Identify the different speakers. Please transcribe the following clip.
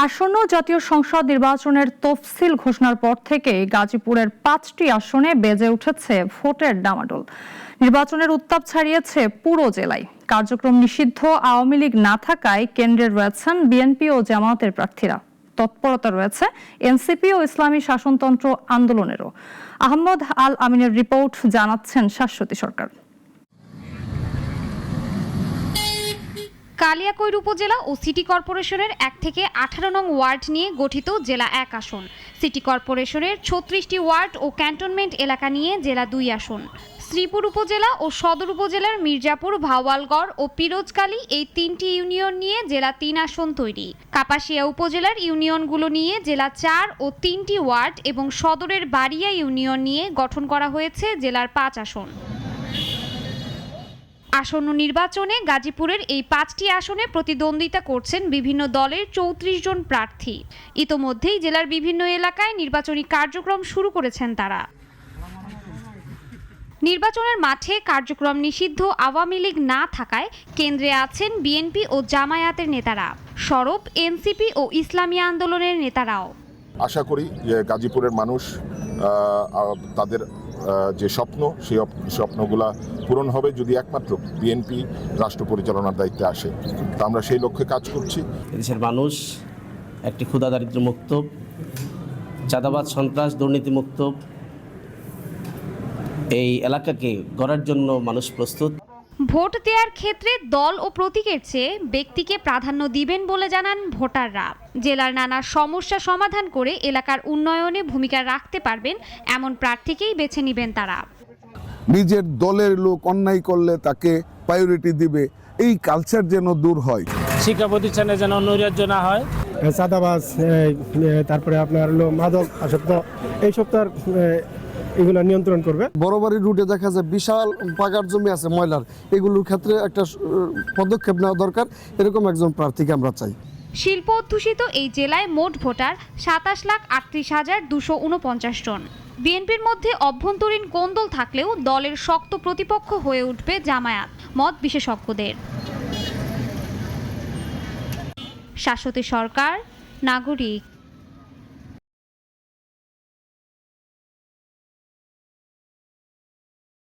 Speaker 1: আসন্ন জাতীয় সংসদ নির্বাচনের তফসিল ঘোষণার পর থেকে গাজীপুরের 5টি আসনে বেজে উঠেছে ভোটের ডামাডোল। নির্বাচনের উত্তাপ ছাড়িয়েছে পুরো জেলায়। কার্যক্রম নিষিদ্ধ আওয়ামী লীগ না থাকায় কেন্দ্রে রয়েছেন বিএনপি ও জামায়াতের প্রার্থীরা। তৎপরতা রয়েছে এনসিপি ও ইসলামী শাসনতন্ত্র আন্দোলনেরও। আহমদ আল আমিনের রিপোর্ট, জানাচ্ছেন শাশ্বতী সরকার।
Speaker 2: কালিয়াকৈর উপজেলা ও সিটি কর্পোরেশনের 1 থেকে 18 নং ওয়ার্ড নিয়ে গঠিত জেলা 1 আসন, সিটি কর্পোরেশনের 36টি ওয়ার্ড ও ক্যান্টনমেন্ট এলাকা নিয়ে জেলা 2 আসন। শ্রীপুর উপজেলা ও সদর উপজেলার মির্জাপুর, ভাওয়ালগড় ও পিরোজকালী এই 3টি ইউনিয়ন নিয়ে জেলা 3 আসন তৈরি। কাপাসিয়া উপজেলার ইউনিয়নগুলো নিয়ে জেলা 4 ও 3টি ওয়ার্ড এবং সদরের বাড়িয়া ইউনিয়ন নিয়ে গঠন করা হয়েছে জেলার 5 আসন। আসন্ন নির্বাচনে গাজীপুরের এই 5টি আসনে প্রতিদ্বন্দ্বিতা করছেন বিভিন্ন দলের 34 জন প্রার্থী। ইতোমধ্যেই জেলার বিভিন্ন এলাকায় নির্বাচনী কার্যক্রম শুরু করেছেন তারা। নির্বাচনের মাঠে কার্যক্রম নিষিদ্ধ আওয়ামী লীগ না থাকায় কেন্দ্রে আছেন বিএনপি ও জামায়াতের নেতারা, সরব এনসিপি ও ইসলামী আন্দোলনের নেতারাও।
Speaker 3: আশা করি যে গাজীপুরের মানুষ তাদের যে স্বপ্ন, সেই স্বপ্নগুলা পূরণ হবে যদি একমাত্র বিএনপি রাষ্ট্র পরিচালনার দায়িত্বে আসে। তা আমরা সেই লক্ষ্যে কাজ করছি।
Speaker 4: দেশের মানুষ একটি ক্ষুধা দারিদ্র্য মুক্ত, চাঁদাবাদ, সন্ত্রাস, দুর্নীতি মুক্ত এই এলাকাকে গড়ার জন্য মানুষ প্রস্তুত।
Speaker 2: ভোট দেওয়ার ক্ষেত্রে দল ও প্রতীকের চেয়ে ব্যক্তিকে প্রাধান্য দিবেন বলে জানান ভোটাররা। জেলার নানা সমস্যা সমাধান করে এলাকার উন্নয়নে ভূমিকা রাখতে পারবেন এমন প্রার্থীকেই বেছে নেবেন তারা।
Speaker 5: নিজের দলের লোক অন্যায় করলে তাকে প্রায়োরিটি দিবে, এই কালচার যেন দূর হয়।
Speaker 6: শিক্ষা প্রতিষ্ঠানে যেন নৈরাজ্য না হয়,
Speaker 7: চাঁদাবাজ, তারপরে আপনার হলো মাদক আসক্ত, এইসব তার এগুলো নিয়ন্ত্রণ করবে।
Speaker 8: বড় বাড়ির রুটে দেখা যায় বিশাল পাকার জমি আছে ময়লার, এগুলোর ক্ষেত্রে একটা পদক্ষেপ নেওয়া দরকার। এরকম একজন প্রার্থীকে আমরা চাই।
Speaker 2: শিল্প অধ্যুষিত এই জেলায় মোট ভোটার 27,38,249 জন। বিএনপির মধ্যে অভ্যন্তরীণ কোন্দল থাকলেও দলের শক্ত প্রতিপক্ষ হয়ে উঠবে জামায়াত, মত বিশেষজ্ঞদের। শাশ্বতী সরকার, নাগরিক।